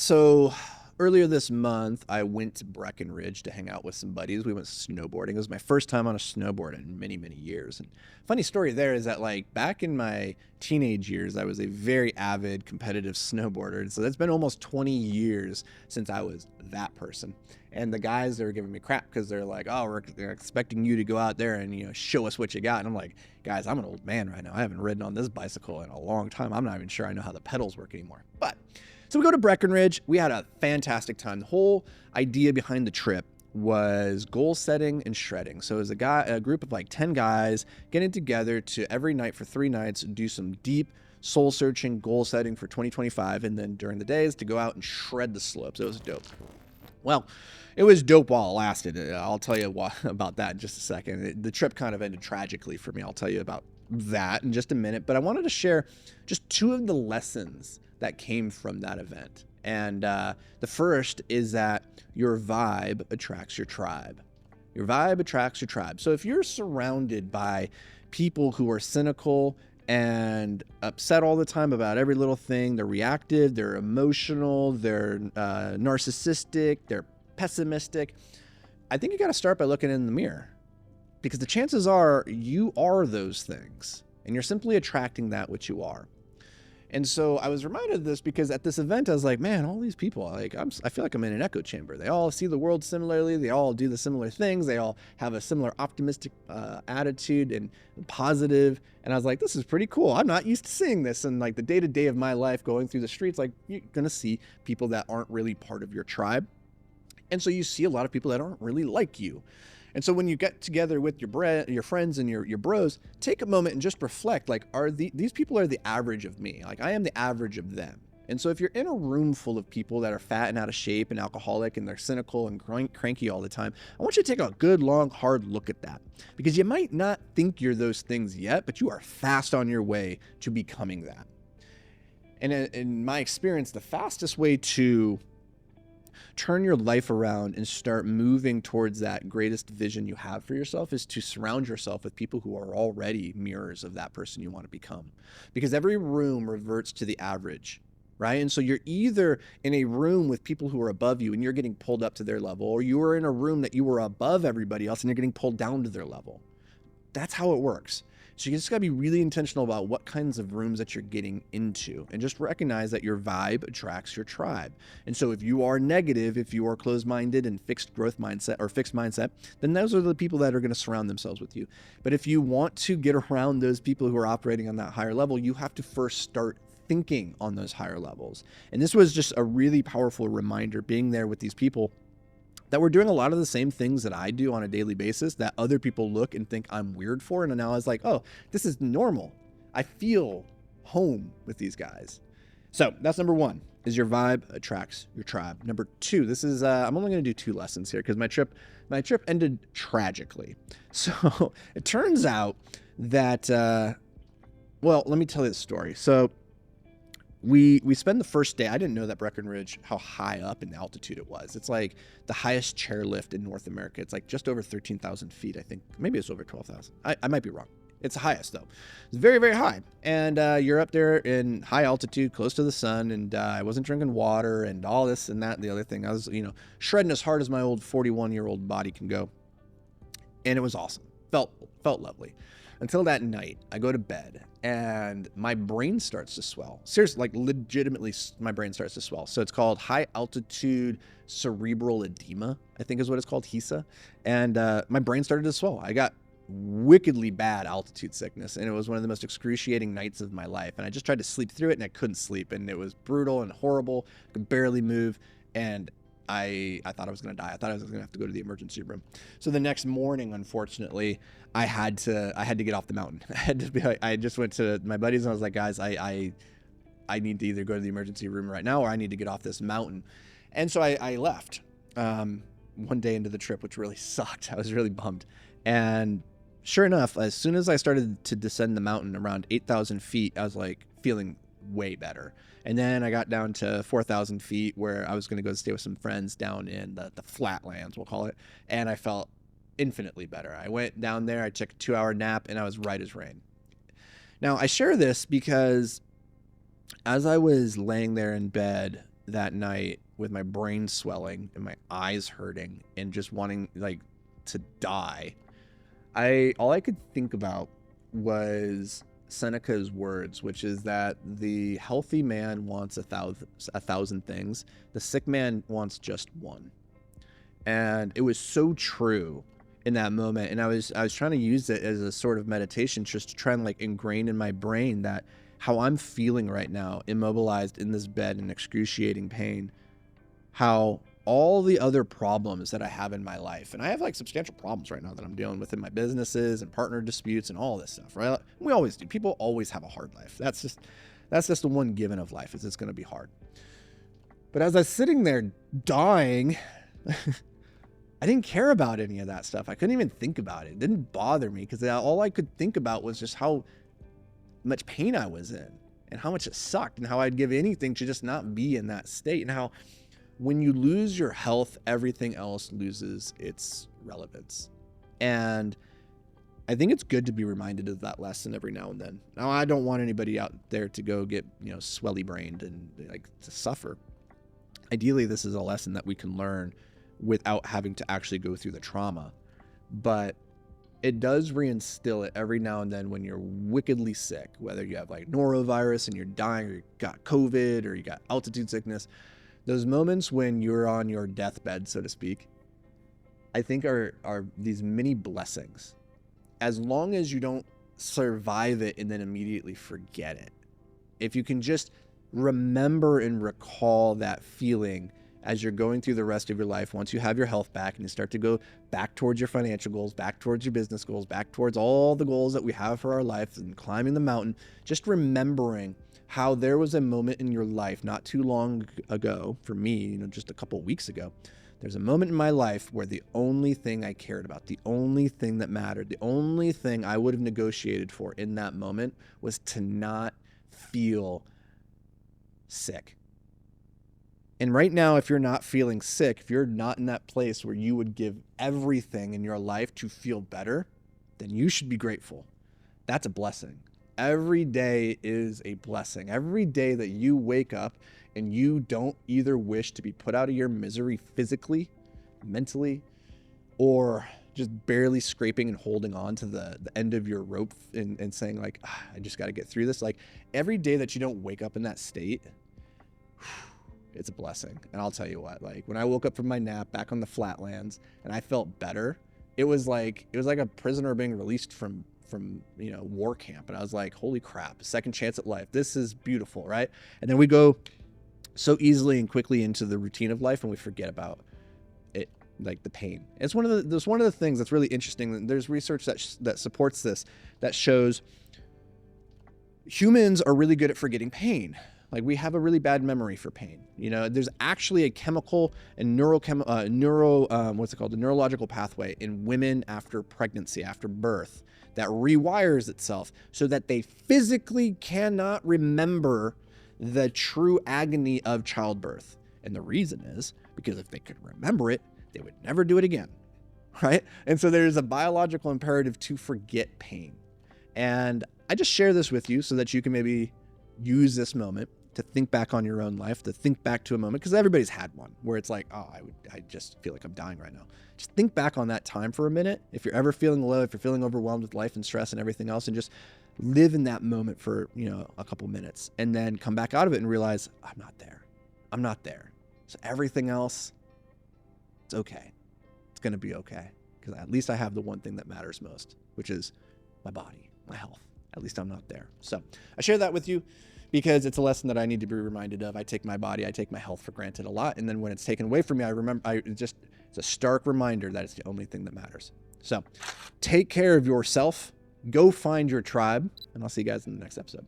So earlier this month, I went to Breckenridge to hang out with some buddies. We went snowboarding. It was my first time on a snowboard in many, many years. And funny story there is that like back in my teenage years, I was a very avid competitive snowboarder. And so that's been almost 20 years since I was that person. And the guys, they were giving me crap because they're like, "Oh, they're expecting you to go out there and show us what you got." And I'm like, "Guys, I'm an old man right now. I haven't ridden on this bicycle in a long time. I'm not even sure I know how the pedals work anymore." But so we go to Breckenridge. We had a fantastic time. The whole idea behind the trip was goal setting and shredding. So it was a group of like 10 guys getting together to every night for 3 nights do some deep soul searching goal setting for 2025, and then during the days to go out and shred the slopes. It was dope. Well, it was dope while it lasted. I'll tell you about that in just a second. The trip kind of ended tragically for me. I'll tell you about that in just a minute. But I wanted to share just two of the lessons that came from that event. And the first is that your vibe attracts your tribe. Your vibe attracts your tribe. So if you're surrounded by people who are cynical and upset all the time about every little thing, they're reactive, they're emotional, they're narcissistic, they're pessimistic, I think you got to start by looking in the mirror, because the chances are you are those things and you're simply attracting that which you are. And so I was reminded of this because at this event, I was like, man, all these people, like, I feel like I'm in an echo chamber. They all see the world similarly. They all do the similar things. They all have a similar optimistic attitude and positive. And I was like, this is pretty cool. I'm not used to seeing this. And like the day to day of my life going through the streets, like you're going to see people that aren't really part of your tribe. And so you see a lot of people that aren't really like you. And so when you get together with your friends and your bros, take a moment and just reflect, like, these people are the average of me. Like, I am the average of them. And so if you're in a room full of people that are fat and out of shape and alcoholic and they're cynical and cranky all the time, I want you to take a good, long, hard look at that. Because you might not think you're those things yet, but you are fast on your way to becoming that. And in my experience, the fastest way to turn your life around and start moving towards that greatest vision you have for yourself is to surround yourself with people who are already mirrors of that person you want to become. Because every room reverts to the average, right? And so you're either in a room with people who are above you and you're getting pulled up to their level, or you are in a room that you were above everybody else and you're getting pulled down to their level. That's how it works. So you just got to be really intentional about what kinds of rooms that you're getting into, and just recognize that your vibe attracts your tribe. And so if you are negative, if you are closed-minded and fixed growth mindset or fixed mindset, then those are the people that are going to surround themselves with you. But if you want to get around those people who are operating on that higher level, you have to first start thinking on those higher levels. And this was just a really powerful reminder, being there with these people that we're doing a lot of the same things that I do on a daily basis that other people look and think I'm weird for. And now I was like, oh, this is normal. I feel home with these guys. So that's number one, is your vibe attracts your tribe. Number two, this is, I'm only going to do 2 lessons here because my trip ended tragically. So it turns out that, well, let me tell you the story. So we spend the first day. I didn't know that Breckenridge, how high up in altitude it was. It's like the highest chairlift in North America. It's like just over 13,000 feet, I think. Maybe it's over 12,000. I might be wrong. It's the highest, though. It's very, very high. And you're up there in high altitude, close to the sun, and I wasn't drinking water and all this and that and the other thing. I was, shredding as hard as my old 41-year-old body can go. And it was awesome. Felt lovely. Until that night, I go to bed and my brain starts to swell. Seriously, like legitimately, my brain starts to swell. So it's called high altitude cerebral edema, I think is what it's called, HESA. And my brain started to swell. I got wickedly bad altitude sickness, and it was one of the most excruciating nights of my life. And I just tried to sleep through it, and I couldn't sleep, and it was brutal and horrible. I could barely move, and I thought I was going to die. I thought I was going to have to go to the emergency room. So the next morning, unfortunately, I had to get off the mountain. I just went to my buddies and I was like, guys, I need to either go to the emergency room right now or I need to get off this mountain. And so I left one day into the trip, which really sucked. I was really bummed. And sure enough, as soon as I started to descend the mountain around 8,000 feet, I was like feeling way better. And then I got down to 4,000 feet where I was going to go stay with some friends down in the flatlands, we'll call it. And I felt infinitely better. I went down there, I took a 2-hour nap, and I was right as rain. Now, I share this because as I was laying there in bed that night with my brain swelling and my eyes hurting and just wanting like to die, all I could think about was Seneca's words, which is that the healthy man wants a thousand things, the sick man wants just one. And it was so true in that moment. And I was trying to use it as a sort of meditation, just to try and like ingrain in my brain that how I'm feeling right now, immobilized in this bed in excruciating pain, how all the other problems that I have in my life, and I have like substantial problems right now that I'm dealing with in my businesses and partner disputes and all this stuff, right? We always do. People always have a hard life. That's just the one given of life, is it's going to be hard. But as I was sitting there dying, I didn't care about any of that stuff. I couldn't even think about it. It didn't bother me because all I could think about was just how much pain I was in and how much it sucked and how I'd give anything to just not be in that state, and how when you lose your health, everything else loses its relevance. And I think it's good to be reminded of that lesson every now and then. Now, I don't want anybody out there to go get, swelly brained and like to suffer. Ideally, this is a lesson that we can learn without having to actually go through the trauma. But it does reinstill it every now and then when you're wickedly sick, whether you have like norovirus and you're dying, or you got COVID, or you got altitude sickness. Those moments when you're on your deathbed, so to speak, I think are these mini blessings. As long as you don't survive it and then immediately forget it. If you can just remember and recall that feeling as you're going through the rest of your life, once you have your health back and you start to go back towards your financial goals, back towards your business goals, back towards all the goals that we have for our life and climbing the mountain, just remembering how there was a moment in your life not too long ago, for me, just a couple of weeks ago, there's a moment in my life where the only thing I cared about, the only thing that mattered, the only thing I would have negotiated for in that moment was to not feel sick. And right now, if you're not feeling sick, if you're not in that place where you would give everything in your life to feel better, then you should be grateful. That's a blessing. Every day is a blessing. Every day that you wake up and you don't either wish to be put out of your misery physically, mentally, or just barely scraping and holding on to the end of your rope and saying like, I just got to get through this. Like every day that you don't wake up in that state, it's a blessing. And I'll tell you what, like when I woke up from my nap back on the flatlands and I felt better, it was like a prisoner being released from war camp. And I was like, holy crap, second chance at life. This is beautiful, right? And then we go so easily and quickly into the routine of life and we forget about it, like the pain. It's one of the things that's really interesting. There's research that supports this, that shows humans are really good at forgetting pain. Like we have a really bad memory for pain. There's actually a chemical and the neurological pathway in women after pregnancy, after birth, that rewires itself so that they physically cannot remember the true agony of childbirth. And the reason is because if they could remember it, they would never do it again, right? And so there's a biological imperative to forget pain. And I just share this with you so that you can maybe use this moment to think back on your own life, to think back to a moment, because everybody's had one where it's like, I just feel like I'm dying right now. Just think back on that time for a minute. If you're ever feeling low, if you're feeling overwhelmed with life and stress and everything else, and just live in that moment for, a couple minutes, and then come back out of it and realize, I'm not there. So everything else, it's okay. It's going to be okay. Because at least I have the one thing that matters most, which is my body, my health. At least I'm not there. So I share that with you because it's a lesson that I need to be reminded of. I take my body, I take my health for granted a lot. And then when it's taken away from me, it's a stark reminder that it's the only thing that matters. So take care of yourself, go find your tribe, and I'll see you guys in the next episode.